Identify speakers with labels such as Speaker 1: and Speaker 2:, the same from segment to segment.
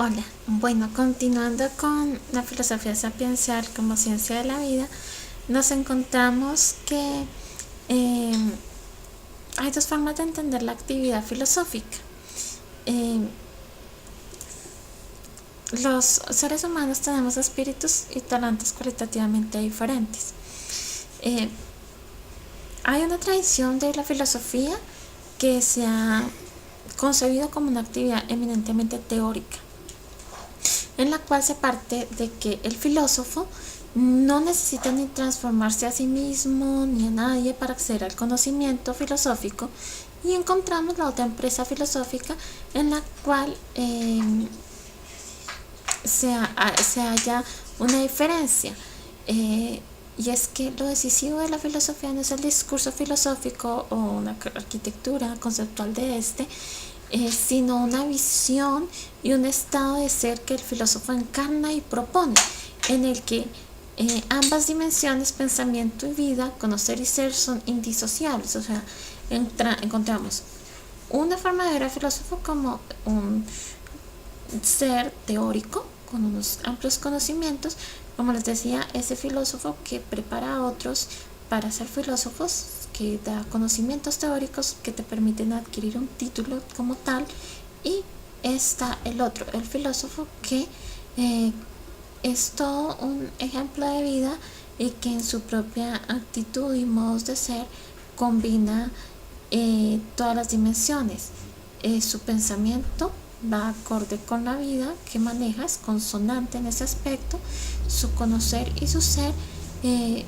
Speaker 1: Hola, bueno, continuando con la filosofía sapiencial como ciencia de la vida, nos encontramos que eh, hay dos formas de entender la actividad filosófica. Eh, los seres humanos tenemos espíritus y talentos cualitativamente diferentes. Eh, Hay una tradición de la filosofía que se ha concebido como una actividad eminentemente teórica, en la cual se parte de que el filósofo no necesita ni transformarse a sí mismo ni a nadie para acceder al conocimiento filosófico, y encontramos la otra empresa filosófica en la cual se halla una diferencia. Y es que lo decisivo de la filosofía no es el discurso filosófico o una arquitectura conceptual de sino una visión y un estado de ser que el filósofo encarna y propone, en el que ambas dimensiones, pensamiento y vida, conocer y ser, son indisociables. O sea, encontramos una forma de ver al filósofo como un ser teórico con unos amplios conocimientos, como les decía, ese filósofo que prepara a otros para ser filósofos, que da conocimientos teóricos que te permiten adquirir un título como tal. Y está el otro, el filósofo que es todo un ejemplo de vida y que en su propia actitud y modos de ser combina todas las dimensiones. Su pensamiento va acorde con la vida que maneja, es consonante en ese aspecto. Su conocer y su ser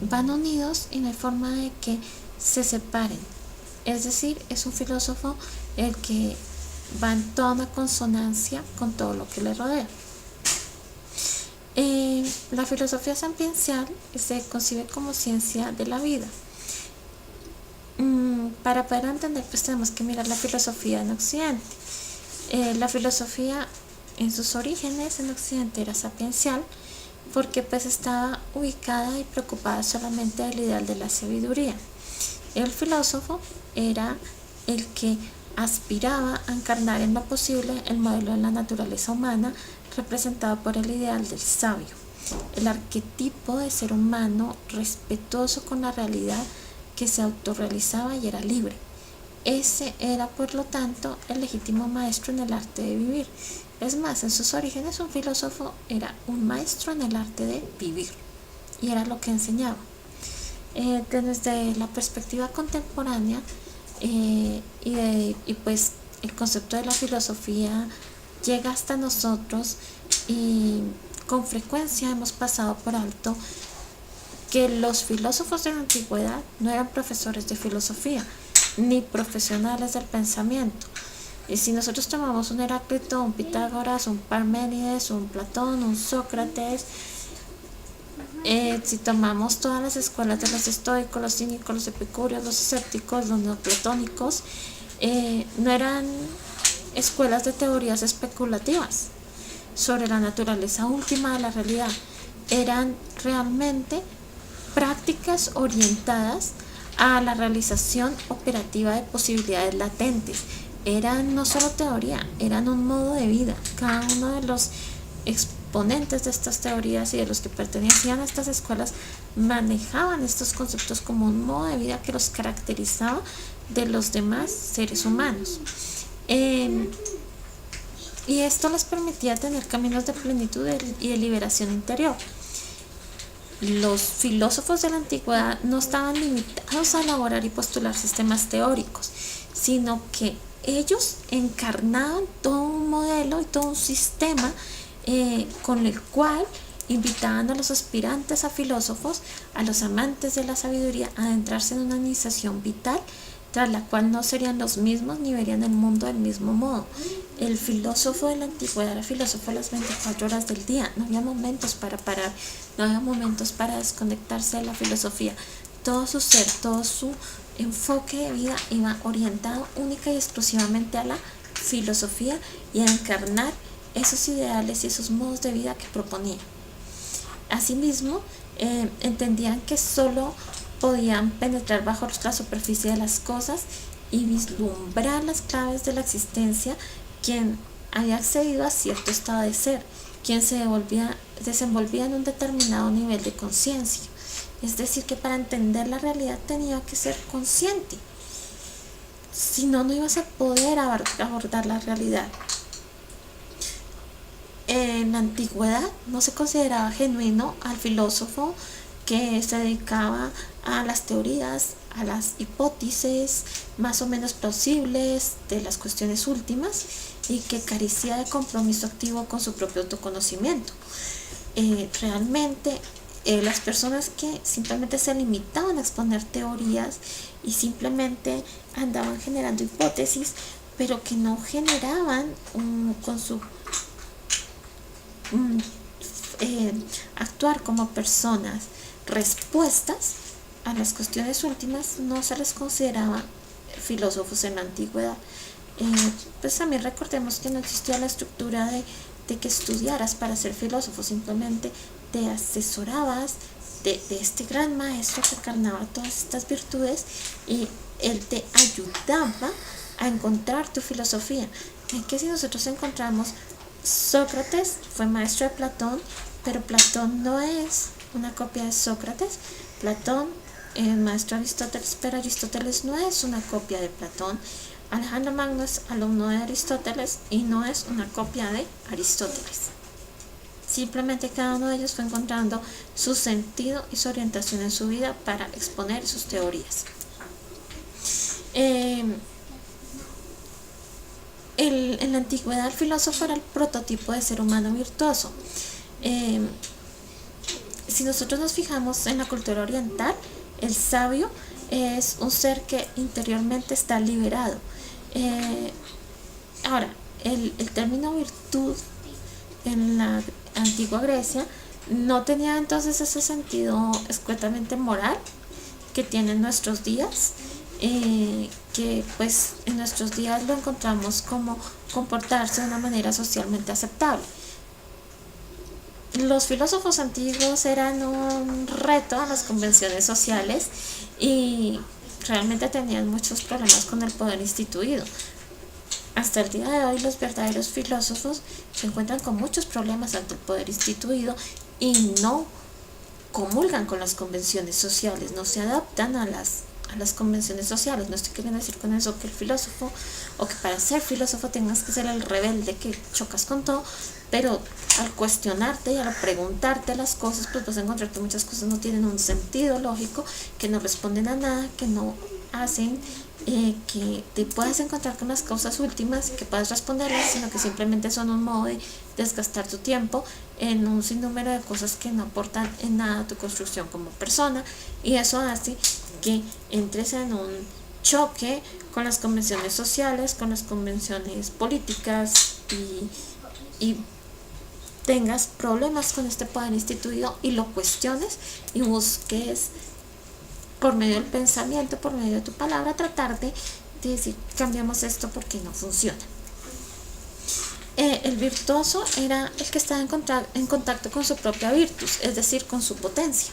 Speaker 1: van unidos y no hay forma de que se separen. Es decir, es un filósofo el que va en toda una consonancia con todo lo que le rodea. La filosofía sapiencial se concibe como ciencia de la vida. Para poder entender, pues tenemos que mirar la filosofía en Occidente. La filosofía en sus orígenes en Occidente era sapiencial, porque pues estaba ubicada y preocupada solamente del ideal de la sabiduría. El filósofo era el que aspiraba a encarnar en lo posible el modelo de la naturaleza humana representado por el ideal del sabio, el arquetipo de ser humano respetuoso con la realidad, que se autorrealizaba y era libre. Ese era, por lo tanto, el legítimo maestro en el arte de vivir. Es más, en sus orígenes un filósofo era un maestro en el arte de vivir, y era lo que enseñaba. Desde la perspectiva contemporánea y pues el concepto de la filosofía llega hasta nosotros, y con frecuencia hemos pasado por alto que los filósofos de la antigüedad no eran profesores de filosofía ni profesionales del pensamiento. Y si nosotros tomamos un Heráclito, un Pitágoras, un Parménides, un Platón, un Sócrates, si tomamos todas las escuelas de los estoicos, los cínicos, los epicúreos, los escépticos, los neoplatónicos, no eran escuelas de teorías especulativas sobre la naturaleza última de la realidad, eran realmente prácticas orientadas a la realización operativa de posibilidades latentes. Eran no solo teoría, eran un modo de vida. Cada uno de los exponentes de estas teorías y de los que pertenecían a estas escuelas manejaban estos conceptos como un modo de vida que los caracterizaba de los demás seres humanos. Y esto les permitía tener caminos de plenitud y de liberación interior. Los filósofos de la antigüedad no estaban limitados a elaborar y postular sistemas teóricos, sino que ellos encarnaban todo un modelo y todo un sistema con el cual invitaban a los aspirantes a filósofos, a los amantes de la sabiduría, a adentrarse en una iniciación vital, tras la cual no serían los mismos ni verían el mundo del mismo modo. El filósofo de la antigüedad era filósofo a las 24 horas del día. No había momentos para parar, no había momentos para desconectarse de la filosofía. Todo su ser, todo su enfoque de vida iba orientado única y exclusivamente a la filosofía y a encarnar esos ideales y esos modos de vida que proponía. Asimismo, entendían que solo podían penetrar bajo la superficie de las cosas y vislumbrar las claves de la existencia, quien había accedido a cierto estado de ser, quien se desenvolvía en un determinado nivel de conciencia. Es decir, que para entender la realidad tenía que ser consciente. Si no, no ibas a poder abordar la realidad. En la antigüedad no se consideraba genuino al filósofo que se dedicaba a las teorías, a las hipótesis más o menos plausibles de las cuestiones últimas y que carecía de compromiso activo con su propio autoconocimiento. Realmente las personas que simplemente se limitaban a exponer teorías y simplemente andaban generando hipótesis, pero que no generaban con su actuar como personas respuestas a las cuestiones últimas, no se les consideraba filósofos en la antigüedad. Pues también recordemos que no existía la estructura de que estudiaras para ser filósofo, simplemente te asesorabas de este gran maestro que encarnaba todas estas virtudes y él te ayudaba a encontrar tu filosofía. Que si nosotros encontramos Sócrates fue maestro de Platón, pero Platón no es una copia de Sócrates. Platón es maestro de Aristóteles, pero Aristóteles no es una copia de Platón. Alejandro Magno es alumno de Aristóteles y no es una copia de Aristóteles. Simplemente cada uno de ellos fue encontrando su sentido y su orientación en su vida para exponer sus teorías. En la antigüedad el filósofo era el prototipo de ser humano virtuoso. Si nosotros nos fijamos en la cultura oriental, el sabio es un ser que interiormente está liberado. Ahora, el término virtud en la antigua Grecia no tenía entonces ese sentido escuetamente moral que tiene en nuestros días, que pues en nuestros días lo encontramos como comportarse de una manera socialmente aceptable. Los filósofos antiguos eran un reto a las convenciones sociales y realmente tenían muchos problemas con el poder instituido. Hasta el día de hoy los verdaderos filósofos se encuentran con muchos problemas ante el poder instituido y no comulgan con las convenciones sociales, no se adaptan a las convenciones sociales. No estoy queriendo decir con eso que el filósofo o que para ser filósofo tengas que ser el rebelde que chocas con todo, pero al cuestionarte y al preguntarte las cosas, pues vas a encontrar que muchas cosas no tienen un sentido lógico, que no responden a nada, que no hacen que te puedas encontrar con las causas últimas y que puedas responderlas, sino que simplemente son un modo de desgastar tu tiempo en un sinnúmero de cosas que no aportan en nada a tu construcción como persona, y eso hace que entres en un choque con las convenciones sociales, con las convenciones políticas y tengas problemas con este poder instituido y lo cuestiones y busques por medio del pensamiento, por medio de tu palabra, tratar de decir, cambiamos esto porque no funciona. El virtuoso era el que estaba en contacto con su propia virtus, es decir, con su potencia.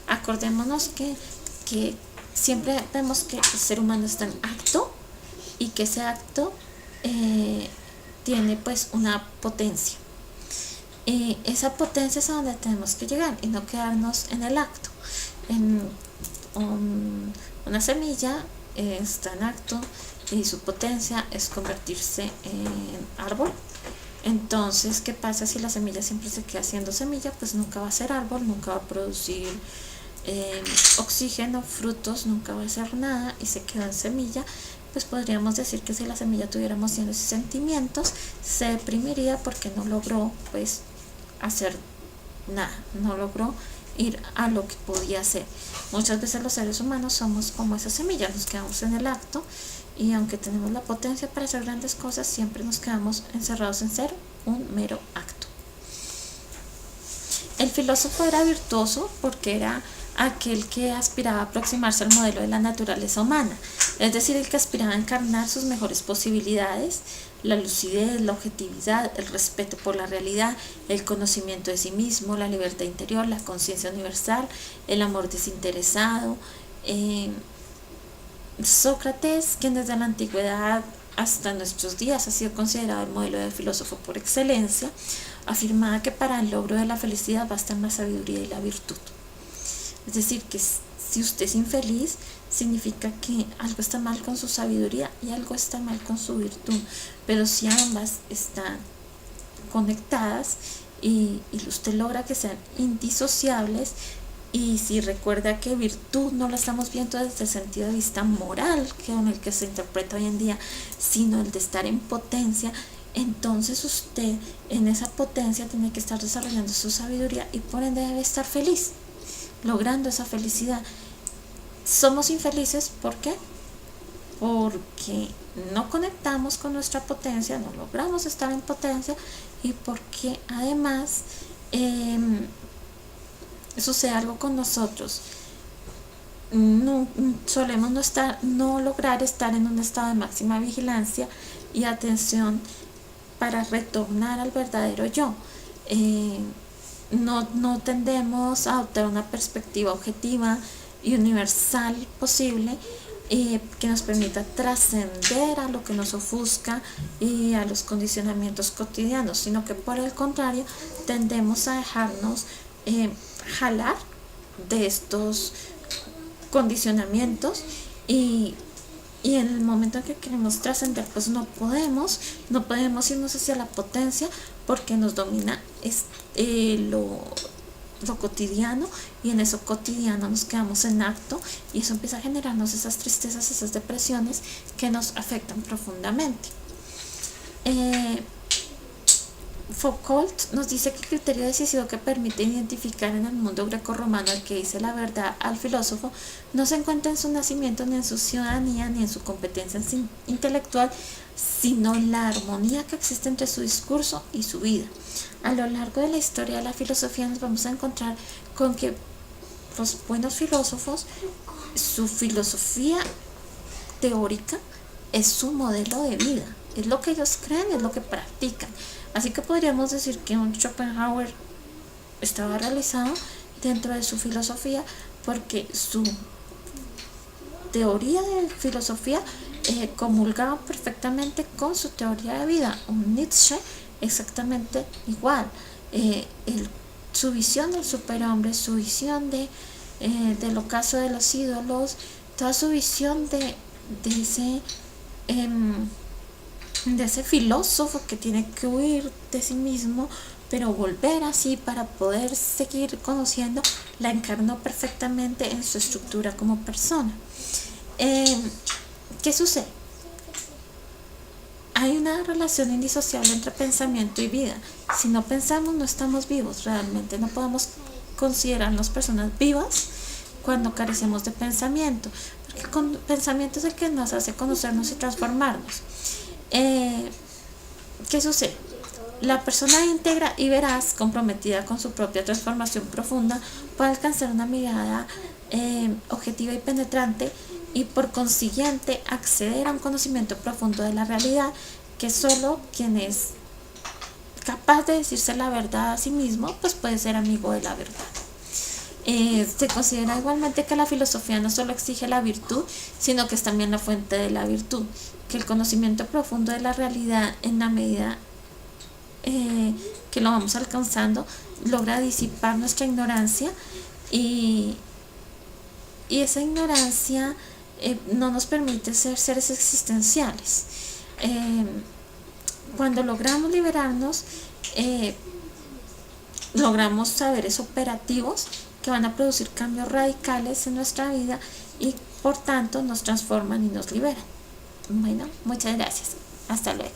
Speaker 1: Acordémonos que siempre vemos que el ser humano está en acto y que ese acto tiene pues una potencia. Esa potencia es a donde tenemos que llegar y no quedarnos en el acto. Una semilla está en acto y su potencia es convertirse en árbol. Entonces, ¿qué pasa si la semilla siempre se queda siendo semilla? Pues nunca va a ser árbol, nunca va a producir oxígeno, frutos, nunca va a hacer nada y se quedó en semilla. Pues podríamos decir que si la semilla tuviera emociones y sentimientos, se deprimiría porque no logró pues hacer nada, no logró ir a lo que podía hacer. Muchas veces los seres humanos somos como esa semilla, nos quedamos en el acto y aunque tenemos la potencia para hacer grandes cosas, siempre nos quedamos encerrados en ser un mero acto. El filósofo era virtuoso porque era aquel que aspiraba a aproximarse al modelo de la naturaleza humana, es decir, el que aspiraba a encarnar sus mejores posibilidades, la lucidez, la objetividad, el respeto por la realidad, el conocimiento de sí mismo, la libertad interior, la conciencia universal, el amor desinteresado. Sócrates, quien desde la antigüedad hasta nuestros días ha sido considerado el modelo de filósofo por excelencia, afirmaba que para el logro de la felicidad bastan la sabiduría y la virtud. Es decir, que si usted es infeliz, significa que algo está mal con su sabiduría y algo está mal con su virtud, pero si ambas están conectadas y usted logra que sean indisociables, y si recuerda que virtud no la estamos viendo desde el sentido de vista moral con el que se interpreta hoy en día, sino el de estar en potencia, entonces usted en esa potencia tiene que estar desarrollando su sabiduría y por ende debe estar feliz, logrando esa felicidad. Somos infelices, ¿por qué? Porque no conectamos con nuestra potencia, no logramos estar en potencia, y porque además sucede algo con nosotros. Solemos no lograr estar en un estado de máxima vigilancia y atención para retornar al verdadero yo. No tendemos a adoptar una perspectiva objetiva y universal posible, que nos permita trascender a lo que nos ofusca y a los condicionamientos cotidianos, sino que por el contrario tendemos a dejarnos jalar de estos condicionamientos, y en el momento en que queremos trascender, pues no podemos irnos hacia la potencia porque nos domina lo cotidiano, y en eso cotidiano nos quedamos en acto, y eso empieza a generarnos esas tristezas, esas depresiones que nos afectan profundamente. Foucault nos dice que el criterio decisivo que permite identificar en el mundo grecorromano al que dice la verdad al filósofo no se encuentra en su nacimiento, ni en su ciudadanía, ni en su competencia intelectual, sino en la armonía que existe entre su discurso y su vida. A lo largo de la historia de la filosofía nos vamos a encontrar con que los buenos filósofos, su filosofía teórica es su modelo de vida, es lo que ellos creen, es lo que practican. Así que podríamos decir que un Schopenhauer estaba realizado dentro de su filosofía, porque su teoría de filosofía comulgaba perfectamente con su teoría de vida. Un Nietzsche exactamente igual, su visión del superhombre, su visión del ocaso de los ídolos, toda su visión de ese filósofo que tiene que huir de sí mismo pero volver así para poder seguir conociendo, la encarnó perfectamente en su estructura como persona. ¿Qué sucede? Hay una relación indisociable entre pensamiento y vida. Si no pensamos, no estamos vivos. Realmente no podemos considerarnos personas vivas cuando carecemos de pensamiento, porque con pensamiento es el que nos hace conocernos y transformarnos. ¿Qué sucede? La persona íntegra y veraz, comprometida con su propia transformación profunda, puede alcanzar una mirada objetiva y penetrante, y por consiguiente acceder a un conocimiento profundo de la realidad, que solo quien es capaz de decirse la verdad a sí mismo pues puede ser amigo de la verdad. Se considera igualmente que la filosofía no solo exige la virtud, sino que es también la fuente de la virtud, que el conocimiento profundo de la realidad, en la medida que lo vamos alcanzando, logra disipar nuestra ignorancia, y esa ignorancia no nos permite ser seres existenciales. Cuando logramos liberarnos, logramos saberes operativos que van a producir cambios radicales en nuestra vida, y por tanto nos transforman y nos liberan. Bueno, muchas gracias. Hasta luego.